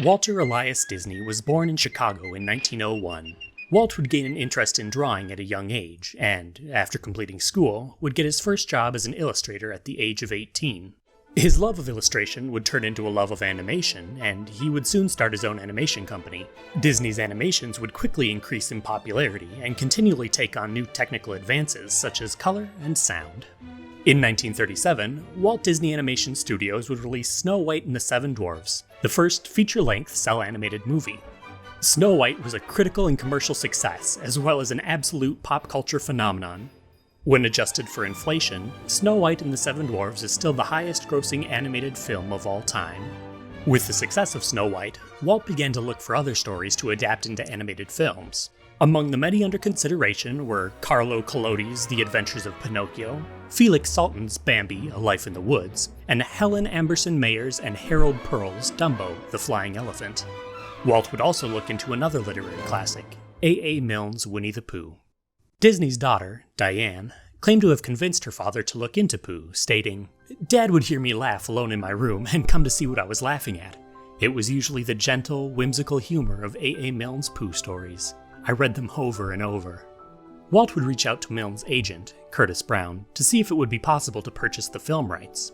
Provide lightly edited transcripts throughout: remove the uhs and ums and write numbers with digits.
Walter Elias Disney was born in Chicago in 1901. Walt would gain an interest in drawing at a young age, and, after completing school, would get his first job as an illustrator at the age of 18. His love of illustration would turn into a love of animation, and he would soon start his own animation company. Disney's animations would quickly increase in popularity and continually take on new technical advances such as color and sound. In 1937, Walt Disney Animation Studios would release Snow White and the Seven Dwarfs, the first feature-length cel-animated movie. Snow White was a critical and commercial success, as well as an absolute pop culture phenomenon. When adjusted for inflation, Snow White and the Seven Dwarfs is still the highest-grossing animated film of all time. With the success of Snow White, Walt began to look for other stories to adapt into animated films. Among the many under consideration were Carlo Collodi's The Adventures of Pinocchio, Felix Salten's Bambi, A Life in the Woods, and Helen Amberson Mayer's and Harold Pearl's Dumbo, The Flying Elephant. Walt would also look into another literary classic, A. Milne's Winnie the Pooh. Disney's daughter, Diane, claimed to have convinced her father to look into Pooh, stating, "Dad would hear me laugh alone in my room and come to see what I was laughing at. It was usually the gentle, whimsical humor of A. Milne's Pooh stories. I read them over and over." Walt would reach out to Milne's agent, Curtis Brown, to see if it would be possible to purchase the film rights.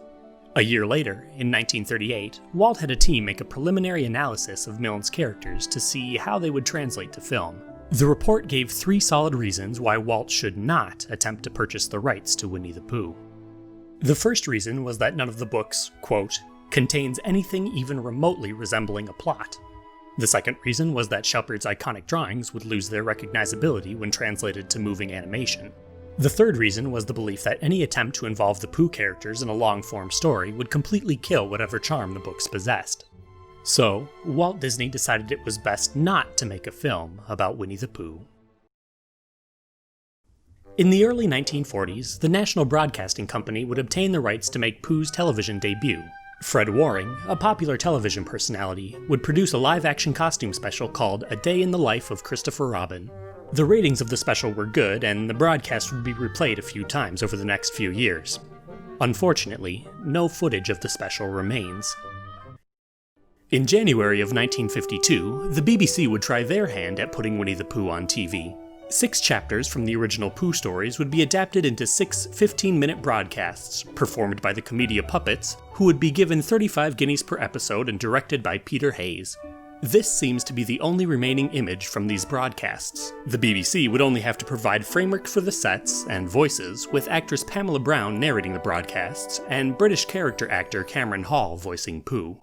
A year later, in 1938, Walt had a team make a preliminary analysis of Milne's characters to see how they would translate to film. The report gave 3 solid reasons why Walt should not attempt to purchase the rights to Winnie the Pooh. The first reason was that none of the books, quote, contains anything even remotely resembling a plot. The second reason was that Shepard's iconic drawings would lose their recognizability when translated to moving animation. The third reason was the belief that any attempt to involve the Pooh characters in a long-form story would completely kill whatever charm the books possessed. So, Walt Disney decided it was best not to make a film about Winnie the Pooh. In the early 1940s, the National Broadcasting Company would obtain the rights to make Pooh's television debut. Fred Waring, a popular television personality, would produce a live-action costume special called A Day in the Life of Christopher Robin. The ratings of the special were good, and the broadcast would be replayed a few times over the next few years. Unfortunately, no footage of the special remains. In January of 1952, the BBC would try their hand at putting Winnie the Pooh on TV. 6 chapters from the original Pooh stories would be adapted into 6 15-minute broadcasts, performed by the Comedia Puppets, who would be given 35 guineas per episode and directed by Peter Hayes. This seems to be the only remaining image from these broadcasts. The BBC would only have to provide framework for the sets and voices, with actress Pamela Brown narrating the broadcasts, and British character actor Cameron Hall voicing Pooh.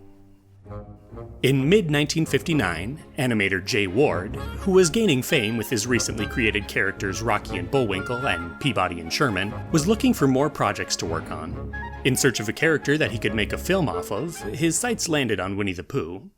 In mid-1959, animator Jay Ward, who was gaining fame with his recently created characters Rocky and Bullwinkle and Peabody and Sherman, was looking for more projects to work on. In search of a character that he could make a film off of, his sights landed on Winnie the Pooh.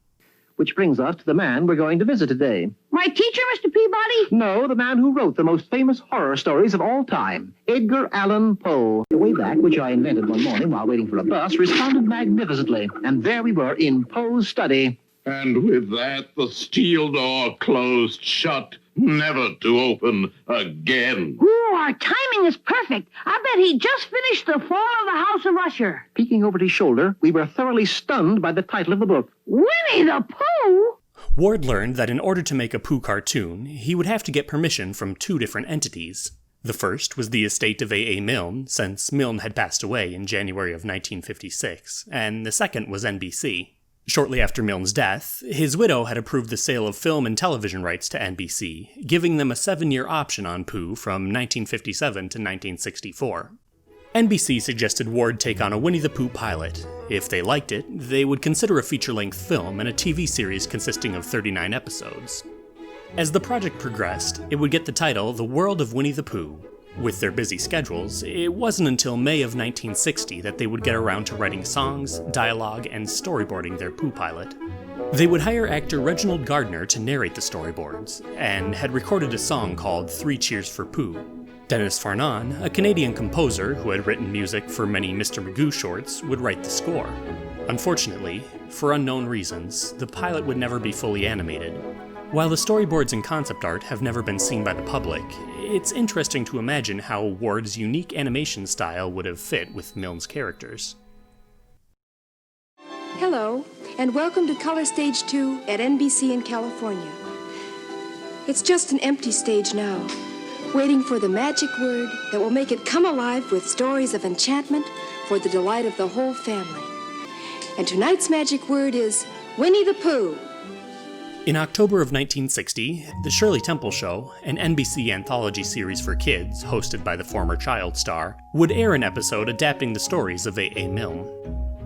Which brings us to the man we're going to visit today. My teacher, Mr. Peabody? No, the man who wrote the most famous horror stories of all time, Edgar Allan Poe. The way back, which I invented one morning while waiting for a bus, responded magnificently. And there we were in Poe's study. And with that, the steel door closed shut, never to open again. Ooh, our timing is perfect. I bet he just finished The Fall of the House of Usher. Peeking over his shoulder, we were thoroughly stunned by the title of the book. Winnie the Pooh? Ward learned that in order to make a Pooh cartoon, he would have to get permission from 2 different entities. The first was the estate of A. Milne, since Milne had passed away in January of 1956, and the second was NBC. Shortly after Milne's death, his widow had approved the sale of film and television rights to NBC, giving them a 7-year option on Pooh from 1957 to 1964. NBC suggested Ward take on a Winnie the Pooh pilot. If they liked it, they would consider a feature-length film and a TV series consisting of 39 episodes. As the project progressed, it would get the title The World of Winnie the Pooh. With their busy schedules, it wasn't until May of 1960 that they would get around to writing songs, dialogue, and storyboarding their Pooh pilot. They would hire actor Reginald Gardner to narrate the storyboards, and had recorded a song called 3 Cheers for Pooh. Dennis Farnon, a Canadian composer who had written music for many Mr. Magoo shorts, would write the score. Unfortunately, for unknown reasons, the pilot would never be fully animated. While the storyboards and concept art have never been seen by the public, it's interesting to imagine how Ward's unique animation style would have fit with Milne's characters. Hello. and welcome to Color Stage 2 at NBC in California. It's just an empty stage now, waiting for the magic word that will make it come alive with stories of enchantment for the delight of the whole family. And tonight's magic word is Winnie the Pooh. In October of 1960, The Shirley Temple Show, an NBC anthology series for kids hosted by the former child star, would air an episode adapting the stories of A.A. Milne.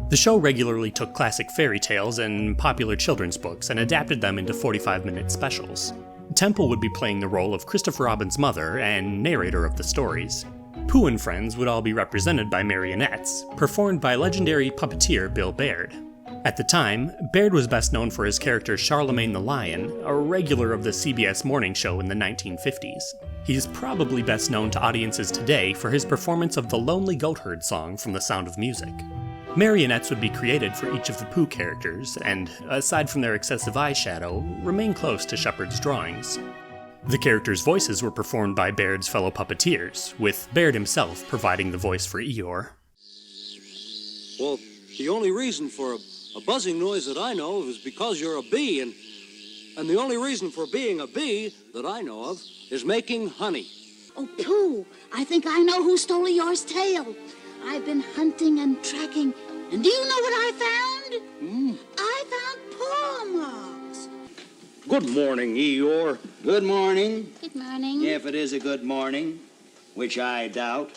The show regularly took classic fairy tales and popular children's books and adapted them into 45-minute specials. Temple would be playing the role of Christopher Robin's mother and narrator of the stories. Pooh and friends would all be represented by marionettes, performed by legendary puppeteer Bill Baird. At the time, Baird was best known for his character Charlemagne the Lion, a regular of the CBS morning show in the 1950s. He's probably best known to audiences today for his performance of the Lonely Goatherd song from The Sound of Music. Marionettes would be created for each of the Pooh characters, and, aside from their excessive eyeshadow, remain close to Shepard's drawings. The characters' voices were performed by Baird's fellow puppeteers, with Baird himself providing the voice for Eeyore. Well, the only reason for a buzzing noise that I know of is because you're a bee, and the only reason for being a bee that I know of is making honey. Oh, Pooh, I think I know who stole Eeyore's tail. I've been hunting and tracking, and do you know what I found? I found paw marks. Good morning, Eeyore. Good morning. Good morning. If it is a good morning, which I doubt.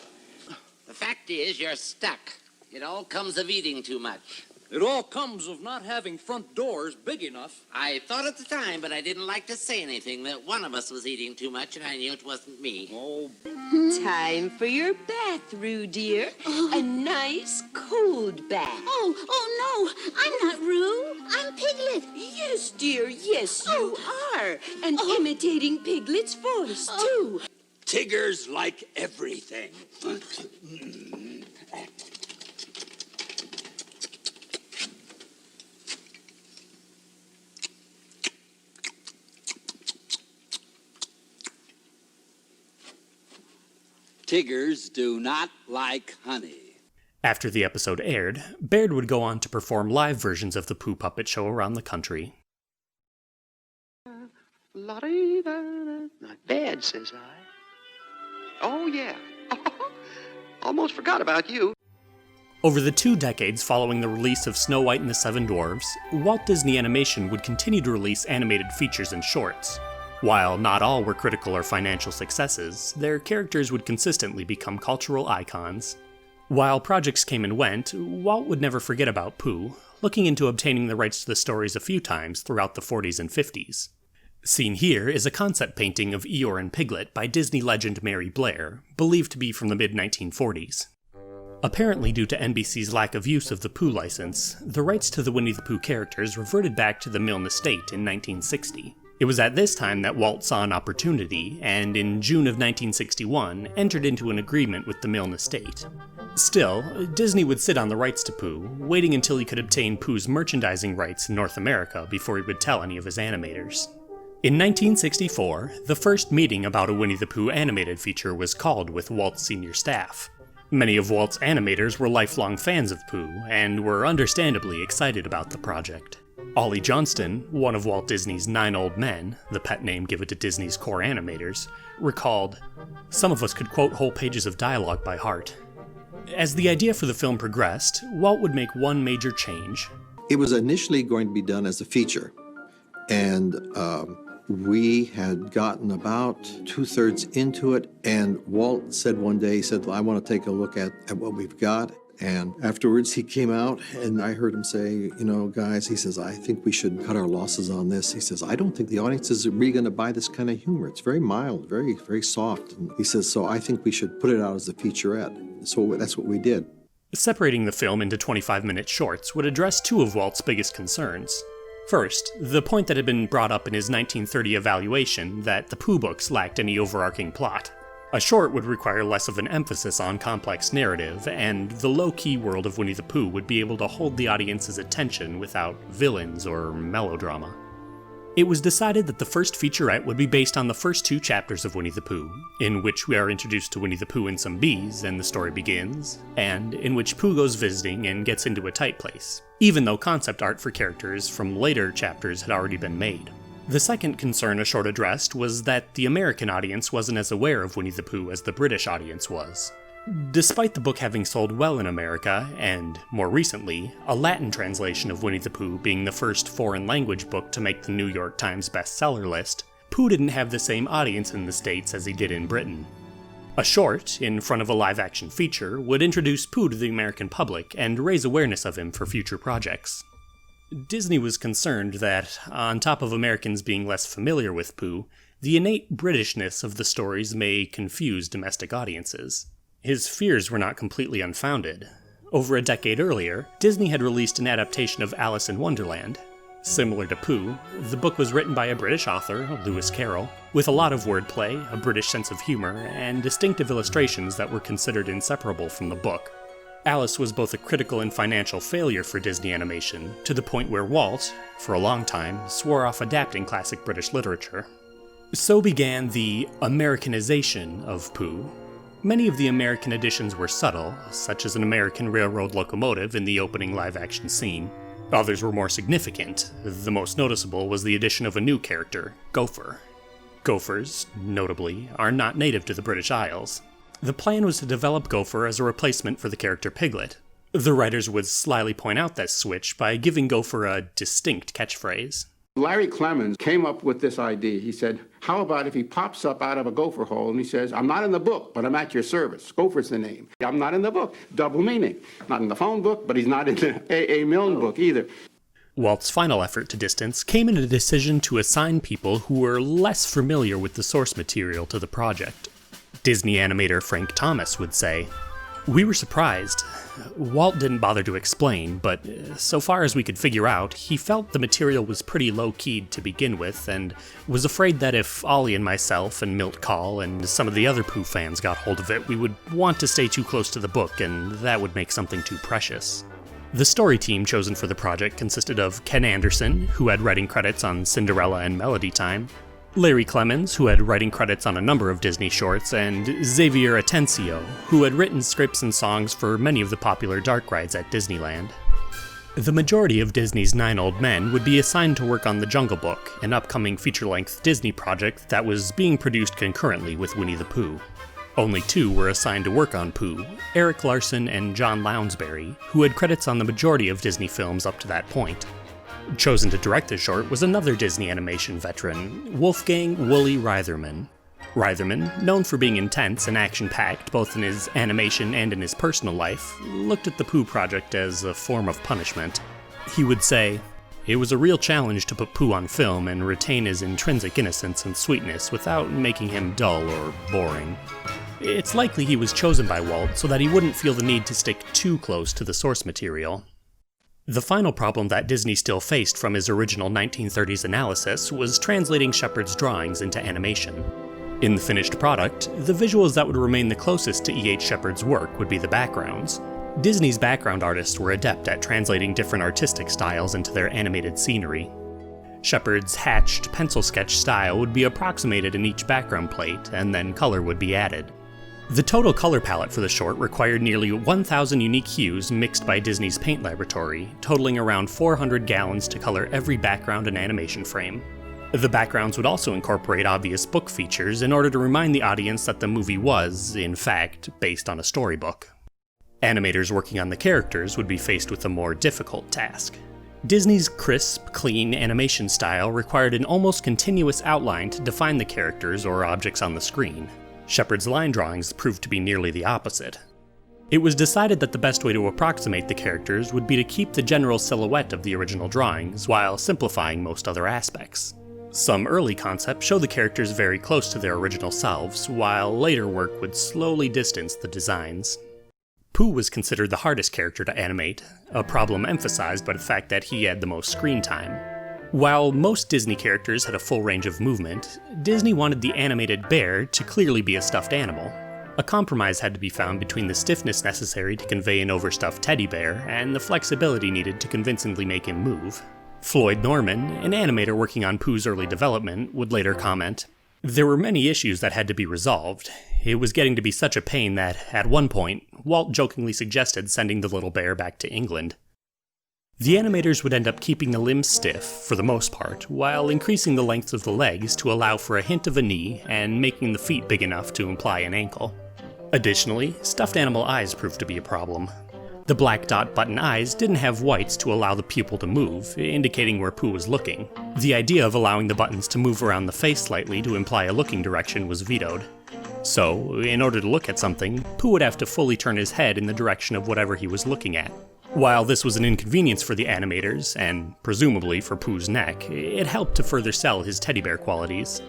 The fact is, you're stuck. It all comes of eating too much. It all comes of not having front doors big enough. I thought at the time, but I didn't like to say anything, that one of us was eating too much, and I knew it wasn't me. Oh. Time for your bath, Rue, dear. A nice cold bath. Oh, no, I'm not Rue. I'm Piglet. Yes, dear, yes, you are. And imitating Piglet's voice, too. Tigger's like everything. Tiggers do not like honey. After the episode aired, Baird would go on to perform live versions of the Pooh puppet show around the country. Not bad, says I. Oh, yeah. Almost forgot about you. Over the 2 decades following the release of Snow White and the Seven Dwarfs, Walt Disney Animation would continue to release animated features and shorts. While not all were critical or financial successes, their characters would consistently become cultural icons. While projects came and went, Walt would never forget about Pooh, looking into obtaining the rights to the stories a few times throughout the 40s and 50s. Seen here is a concept painting of Eeyore and Piglet by Disney legend Mary Blair, believed to be from the mid-1940s. Apparently due to NBC's lack of use of the Pooh license, the rights to the Winnie the Pooh characters reverted back to the Milne estate in 1960. It was at this time that Walt saw an opportunity, and in June of 1961 entered into an agreement with the Milne estate. Still, Disney would sit on the rights to Pooh, waiting until he could obtain Pooh's merchandising rights in North America before he would tell any of his animators. In 1964, the first meeting about a Winnie the Pooh animated feature was called with Walt's senior staff. Many of Walt's animators were lifelong fans of Pooh, and were understandably excited about the project. Ollie Johnston, one of Walt Disney's 9 old men, the pet name given to Disney's core animators, recalled, "Some of us could quote whole pages of dialogue by heart." As the idea for the film progressed, Walt would make one major change. It was initially going to be done as a feature, and we had gotten about 2/3 into it, and Walt said one day, he said, "I want to take a look at what we've got." And afterwards he came out, and I heard him say, "You know, guys," he says, "I think we should cut our losses on this." He says, "I don't think the audience is really going to buy this kind of humor. It's very mild, very, very soft." And he says, "So I think we should put it out as a featurette." So that's what we did. Separating the film into 25-minute shorts would address 2 of Walt's biggest concerns. First, the point that had been brought up in his 1930 evaluation that the Pooh books lacked any overarching plot. A short would require less of an emphasis on complex narrative, and the low-key world of Winnie the Pooh would be able to hold the audience's attention without villains or melodrama. It was decided that the first featurette would be based on the first 2 chapters of Winnie the Pooh, in which we are introduced to Winnie the Pooh and some bees and the story begins, and in which Pooh goes visiting and gets into a tight place, even though concept art for characters from later chapters had already been made. The second concern a short addressed was that the American audience wasn't as aware of Winnie the Pooh as the British audience was. Despite the book having sold well in America, and, more recently, a Latin translation of Winnie the Pooh being the first foreign language book to make the New York Times bestseller list, Pooh didn't have the same audience in the States as he did in Britain. A short, in front of a live-action feature, would introduce Pooh to the American public and raise awareness of him for future projects. Disney was concerned that, on top of Americans being less familiar with Pooh, the innate Britishness of the stories may confuse domestic audiences. His fears were not completely unfounded. Over a decade earlier, Disney had released an adaptation of Alice in Wonderland. Similar to Pooh, the book was written by a British author, Lewis Carroll, with a lot of wordplay, a British sense of humor, and distinctive illustrations that were considered inseparable from the book. Alice was both a critical and financial failure for Disney Animation, to the point where Walt, for a long time, swore off adapting classic British literature. So began the Americanization of Pooh. Many of the American additions were subtle, such as an American railroad locomotive in the opening live-action scene. Others were more significant. The most noticeable was the addition of a new character, Gopher. Gophers, notably, are not native to the British Isles. The plan was to develop Gopher as a replacement for the character Piglet. The writers would slyly point out that switch by giving Gopher a distinct catchphrase. Larry Clemens came up with this idea. He said, how about if he pops up out of a gopher hole and he says, I'm not in the book, but I'm at your service. Gopher's the name. I'm not in the book. Double meaning. Not in the phone book, but he's not in the A.A. Milne book either. Walt's final effort to distance came in a decision to assign people who were less familiar with the source material to the project. Disney animator Frank Thomas would say, "We were surprised. Walt didn't bother to explain, but so far as we could figure out, he felt the material was pretty low-keyed to begin with, and was afraid that if Ollie and myself and Milt Kahl and some of the other Pooh fans got hold of it, we would want to stay too close to the book, and that would make something too precious." The story team chosen for the project consisted of Ken Anderson, who had writing credits on Cinderella and Melody Time, Larry Clemens, who had writing credits on a number of Disney shorts, and Xavier Atencio, who had written scripts and songs for many of the popular dark rides at Disneyland. The majority of Disney's 9 old men would be assigned to work on The Jungle Book, an upcoming feature-length Disney project that was being produced concurrently with Winnie the Pooh. Only 2 were assigned to work on Pooh, Eric Larson and John Lounsbury, who had credits on the majority of Disney films up to that point. Chosen to direct the short was another Disney animation veteran, Wolfgang Wooly Reitherman. Reitherman, known for being intense and action-packed both in his animation and in his personal life, looked at the Pooh project as a form of punishment. He would say, "It was a real challenge to put Pooh on film and retain his intrinsic innocence and sweetness without making him dull or boring." It's likely he was chosen by Walt so that he wouldn't feel the need to stick too close to the source material. The final problem that Disney still faced from his original 1930s analysis was translating Shepard's drawings into animation. In the finished product, the visuals that would remain the closest to E.H. Shepard's work would be the backgrounds. Disney's background artists were adept at translating different artistic styles into their animated scenery. Shepard's hatched pencil sketch style would be approximated in each background plate, and then color would be added. The total color palette for the short required nearly 1,000 unique hues mixed by Disney's paint laboratory, totaling around 400 gallons to color every background and animation frame. The backgrounds would also incorporate obvious book features in order to remind the audience that the movie was, in fact, based on a storybook. Animators working on the characters would be faced with a more difficult task. Disney's crisp, clean animation style required an almost continuous outline to define the characters or objects on the screen. Shepard's line drawings proved to be nearly the opposite. It was decided that the best way to approximate the characters would be to keep the general silhouette of the original drawings while simplifying most other aspects. Some early concepts show the characters very close to their original selves, while later work would slowly distance the designs. Pooh was considered the hardest character to animate, a problem emphasized by the fact that he had the most screen time. While most Disney characters had a full range of movement, Disney wanted the animated bear to clearly be a stuffed animal. A compromise had to be found between the stiffness necessary to convey an overstuffed teddy bear and the flexibility needed to convincingly make him move. Floyd Norman, an animator working on Pooh's early development, would later comment, "There were many issues that had to be resolved. It was getting to be such a pain that, at one point, Walt jokingly suggested sending the little bear back to England." The animators would end up keeping the limbs stiff, for the most part, while increasing the length of the legs to allow for a hint of a knee and making the feet big enough to imply an ankle. Additionally, stuffed animal eyes proved to be a problem. The black dot button eyes didn't have whites to allow the pupil to move, indicating where Pooh was looking. The idea of allowing the buttons to move around the face slightly to imply a looking direction was vetoed. So, in order to look at something, Pooh would have to fully turn his head in the direction of whatever he was looking at. While this was an inconvenience for the animators, and presumably for Pooh's neck, it helped to further sell his teddy bear qualities.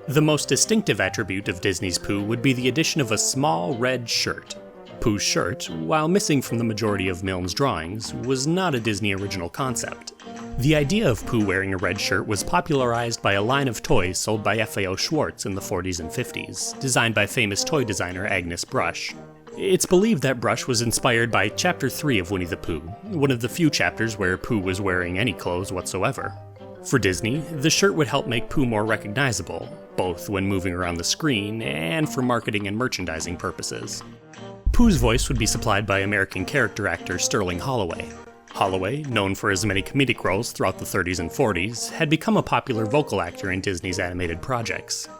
The most distinctive attribute of Disney's Pooh would be the addition of a small red shirt. Pooh's shirt, while missing from the majority of Milne's drawings, was not a Disney original concept. The idea of Pooh wearing a red shirt was popularized by a line of toys sold by F.A.O. Schwartz in the 40s and 50s, designed by famous toy designer Agnes Brush. It's believed that Brush was inspired by Chapter 3 of Winnie the Pooh, one of the few chapters where Pooh was wearing any clothes whatsoever. For Disney, the shirt would help make Pooh more recognizable, both when moving around the screen and for marketing and merchandising purposes. Pooh's voice would be supplied by American character actor Sterling Holloway. Holloway, known for his many comedic roles throughout the 30s and 40s, had become a popular vocal actor in Disney's animated projects.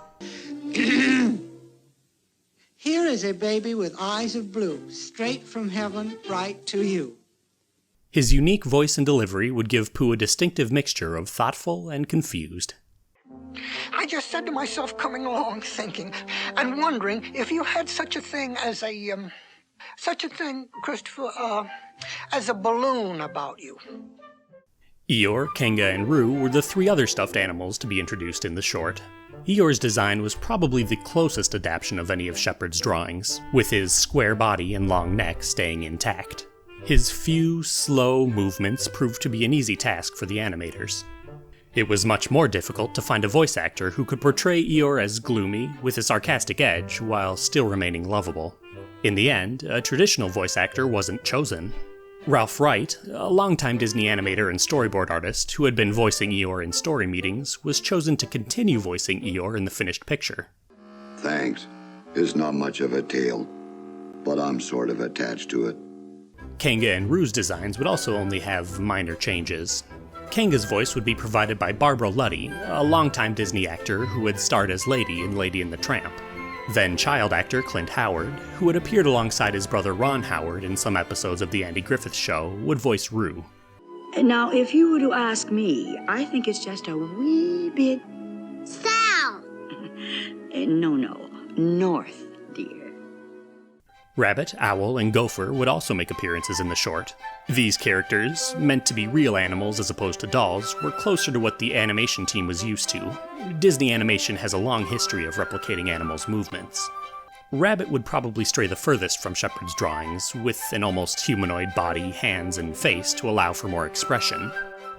Here is a baby with eyes of blue, straight from heaven, right to you. His unique voice and delivery would give Pooh a distinctive mixture of thoughtful and confused. I just said to myself coming along, thinking, and wondering if you had such a thing as Christopher, as a balloon about you. Eeyore, Kanga, and Roo were the three other stuffed animals to be introduced in the short. Eeyore's design was probably the closest adaptation of any of Shepard's drawings, with his square body and long neck staying intact. His few, slow movements proved to be an easy task for the animators. It was much more difficult to find a voice actor who could portray Eeyore as gloomy, with a sarcastic edge, while still remaining lovable. In the end, a traditional voice actor wasn't chosen. Ralph Wright, a longtime Disney animator and storyboard artist who had been voicing Eeyore in story meetings, was chosen to continue voicing Eeyore in the finished picture. Thanks. It's not much of a tale, but I'm sort of attached to it. Kanga and Roo's designs would also only have minor changes. Kanga's voice would be provided by Barbara Luddy, a longtime Disney actor who had starred as Lady in Lady and the Tramp. Then child actor Clint Howard, who had appeared alongside his brother Ron Howard in some episodes of The Andy Griffith Show, would voice Roo. Now, if you were to ask me, I think it's just a wee bit... South! No, north, dear. Rabbit, Owl, and Gopher would also make appearances in the short. These characters, meant to be real animals as opposed to dolls, were closer to what the animation team was used to. Disney animation has a long history of replicating animals' movements. Rabbit would probably stray the furthest from Shepard's drawings, with an almost humanoid body, hands, and face to allow for more expression.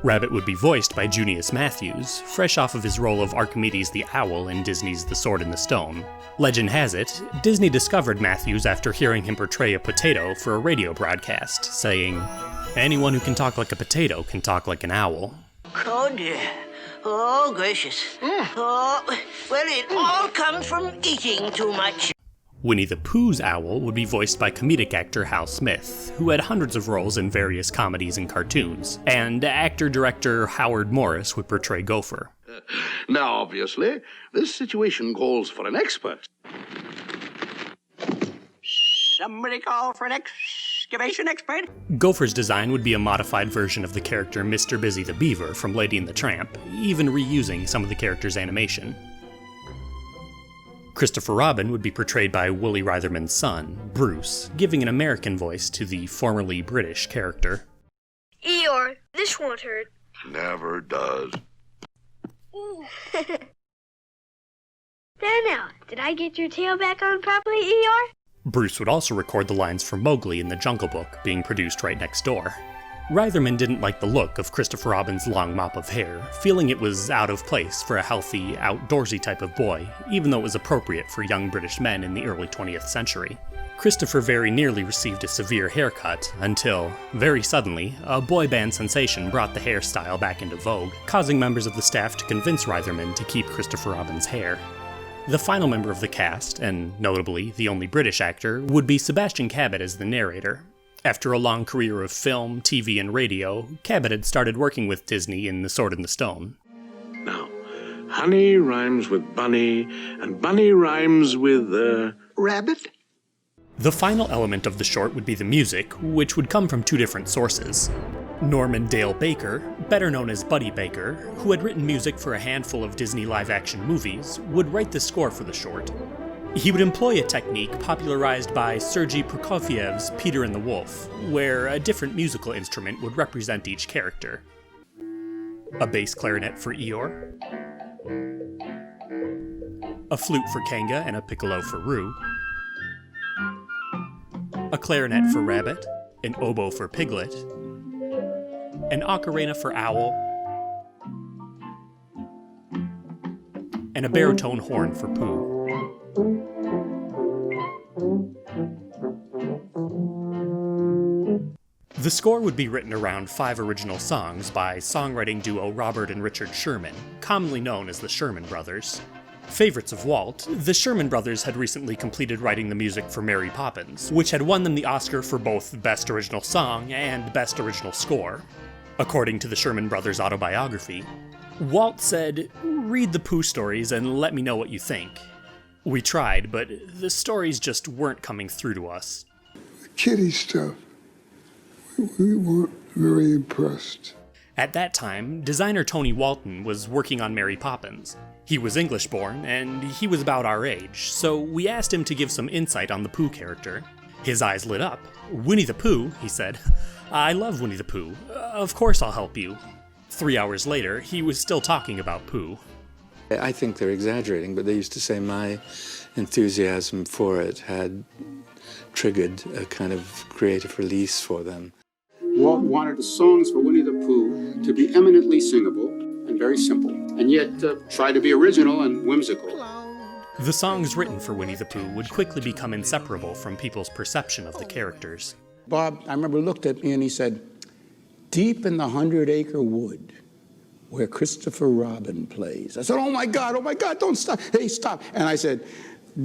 Rabbit would be voiced by Junius Matthews, fresh off of his role of Archimedes the Owl in Disney's The Sword in the Stone. Legend has it, Disney discovered Matthews after hearing him portray a potato for a radio broadcast, saying, "Anyone who can talk like a potato can talk like an owl." Oh dear. Oh gracious. Oh, well, it all comes from eating too much. Winnie the Pooh's owl would be voiced by comedic actor Hal Smith, who had hundreds of roles in various comedies and cartoons, and actor-director Howard Morris would portray Gopher. Now, obviously, this situation calls for an expert. Somebody call for an excavation expert? Gopher's design would be a modified version of the character Mr. Busy the Beaver from Lady and the Tramp, even reusing some of the character's animation. Christopher Robin would be portrayed by Willie Reitherman's son, Bruce, giving an American voice to the formerly British character. Eeyore, this won't hurt. Never does. Ooh. There now, did I get your tail back on properly, Eeyore? Bruce would also record the lines from Mowgli in The Jungle Book, being produced right next door. Reitherman didn't like the look of Christopher Robin's long mop of hair, feeling it was out of place for a healthy, outdoorsy type of boy, even though it was appropriate for young British men in the early 20th century. Christopher very nearly received a severe haircut until, very suddenly, a boy band sensation brought the hairstyle back into vogue, causing members of the staff to convince Reitherman to keep Christopher Robin's hair. The final member of the cast, and notably the only British actor, would be Sebastian Cabot as the narrator. After a long career of film, TV, and radio, Cabot had started working with Disney in The Sword and the Stone. Now, honey rhymes with bunny, and bunny rhymes with, rabbit? The final element of the short would be the music, which would come from two different sources. Norman Dale Baker, better known as Buddy Baker, who had written music for a handful of Disney live-action movies, would write the score for the short. He would employ a technique popularized by Sergei Prokofiev's Peter and the Wolf, where a different musical instrument would represent each character. A bass clarinet for Eeyore, a flute for Kanga and a piccolo for Roo, a clarinet for Rabbit, an oboe for Piglet, an ocarina for Owl, and a baritone horn for Pooh. The score would be written around 5 original songs by songwriting duo Robert and Richard Sherman, commonly known as the Sherman Brothers. Favorites of Walt, the Sherman Brothers had recently completed writing the music for Mary Poppins, which had won them the Oscar for both Best Original Song and Best Original Score. According to the Sherman Brothers' autobiography, Walt said, "Read the Pooh stories and let me know what you think. We tried, but the stories just weren't coming through to us." Kitty stuff. We weren't very impressed. At that time, designer Tony Walton was working on Mary Poppins. He was English-born, and he was about our age, so we asked him to give some insight on the Pooh character. His eyes lit up. "Winnie the Pooh," he said. "I love Winnie the Pooh. Of course I'll help you." 3 hours later, he was still talking about Pooh. I think they're exaggerating, but they used to say my enthusiasm for it had triggered a kind of creative release for them. Walt wanted the songs for Winnie the Pooh to be eminently singable and very simple, and yet try to be original and whimsical. The songs written for Winnie the Pooh would quickly become inseparable from people's perception of the characters. Bob, I remember, looked at me and he said, "Deep in the 100-acre wood, where Christopher Robin plays." I said, oh my God, don't stop. Hey, stop. And I said,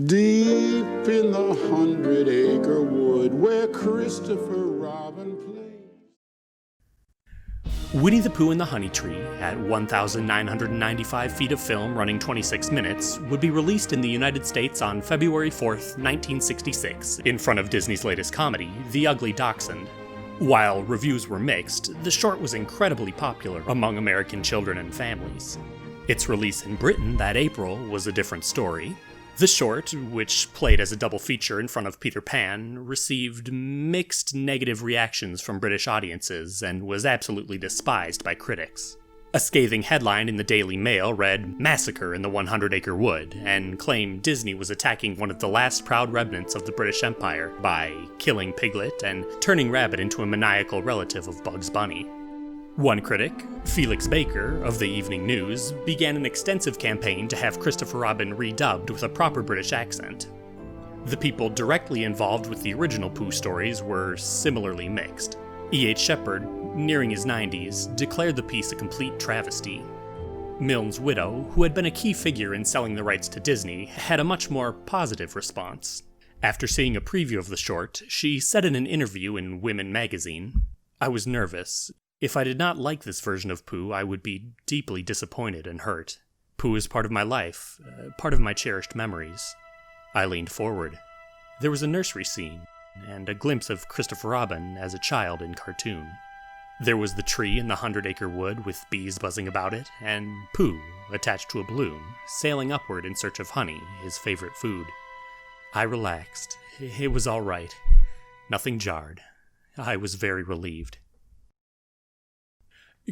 "Deep in the 100-acre wood, where Christopher Robin plays." Winnie the Pooh and the Honey Tree, at 1,995 feet of film running 26 minutes, would be released in the United States on February 4th, 1966, in front of Disney's latest comedy, The Ugly Dachshund. While reviews were mixed, the short was incredibly popular among American children and families. Its release in Britain that April was a different story. The short, which played as a double feature in front of Peter Pan, received mixed negative reactions from British audiences and was absolutely despised by critics. A scathing headline in the Daily Mail read, "Massacre in the 100-Acre Wood," and claimed Disney was attacking one of the last proud remnants of the British Empire by killing Piglet and turning Rabbit into a maniacal relative of Bugs Bunny. One critic, Felix Baker, of the Evening News, began an extensive campaign to have Christopher Robin redubbed with a proper British accent. The people directly involved with the original Pooh stories were similarly mixed. E.H. Shepard, nearing his 90s, declared the piece a complete travesty. Milne's widow, who had been a key figure in selling the rights to Disney, had a much more positive response. After seeing a preview of the short, she said in an interview in Women magazine, "I was nervous. If I did not like this version of Pooh, I would be deeply disappointed and hurt. Pooh is part of my life, part of my cherished memories." I leaned forward. There was a nursery scene, and a glimpse of Christopher Robin as a child in cartoon. There was the tree in the 100-acre wood with bees buzzing about it, and Pooh, attached to a balloon, sailing upward in search of honey, his favorite food. I relaxed. It was all right. Nothing jarred. I was very relieved.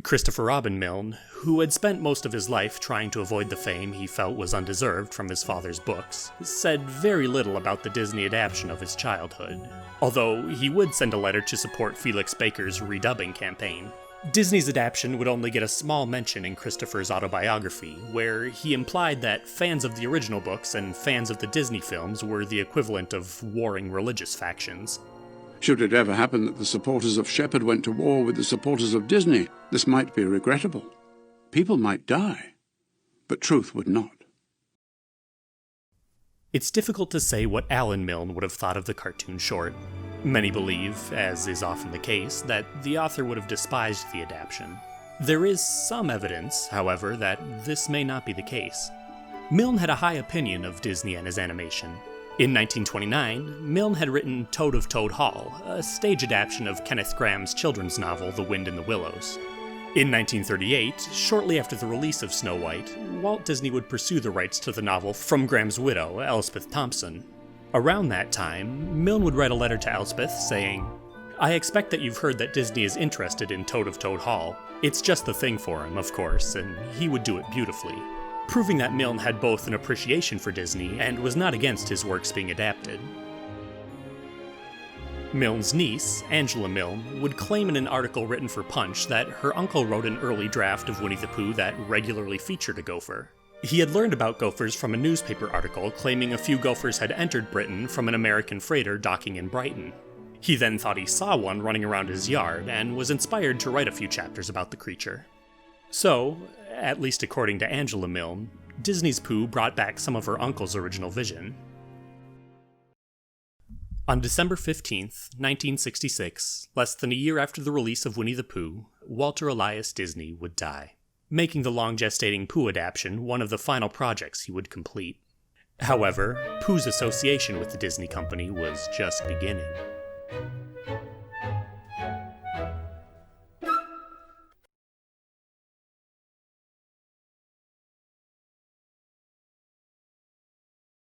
Christopher Robin Milne, who had spent most of his life trying to avoid the fame he felt was undeserved from his father's books, said very little about the Disney adaptation of his childhood, although he would send a letter to support Felix Baker's redubbing campaign. Disney's adaptation would only get a small mention in Christopher's autobiography, where he implied that fans of the original books and fans of the Disney films were the equivalent of warring religious factions. Should it ever happen that the supporters of Shepard went to war with the supporters of Disney, this might be regrettable. People might die, but truth would not. It's difficult to say what Alan Milne would have thought of the cartoon short. Many believe, as is often the case, that the author would have despised the adaptation. There is some evidence, however, that this may not be the case. Milne had a high opinion of Disney and his animation. In 1929, Milne had written Toad of Toad Hall, a stage adaptation of Kenneth Grahame's children's novel The Wind in the Willows. In 1938, shortly after the release of Snow White, Walt Disney would pursue the rights to the novel from Grahame's widow, Elspeth Thompson. Around that time, Milne would write a letter to Elspeth saying, "I expect that you've heard that Disney is interested in Toad of Toad Hall. It's just the thing for him, of course, and he would do it beautifully," proving that Milne had both an appreciation for Disney and was not against his works being adapted. Milne's niece, Angela Milne, would claim in an article written for Punch that her uncle wrote an early draft of Winnie the Pooh that regularly featured a gopher. He had learned about gophers from a newspaper article claiming a few gophers had entered Britain from an American freighter docking in Brighton. He then thought he saw one running around his yard and was inspired to write a few chapters about the creature. So, at least according to Angela Milne, Disney's Pooh brought back some of her uncle's original vision. On December 15th, 1966, less than a year after the release of Winnie the Pooh, Walter Elias Disney would die, making the long-gestating Pooh adaptation one of the final projects he would complete. However, Pooh's association with the Disney company was just beginning.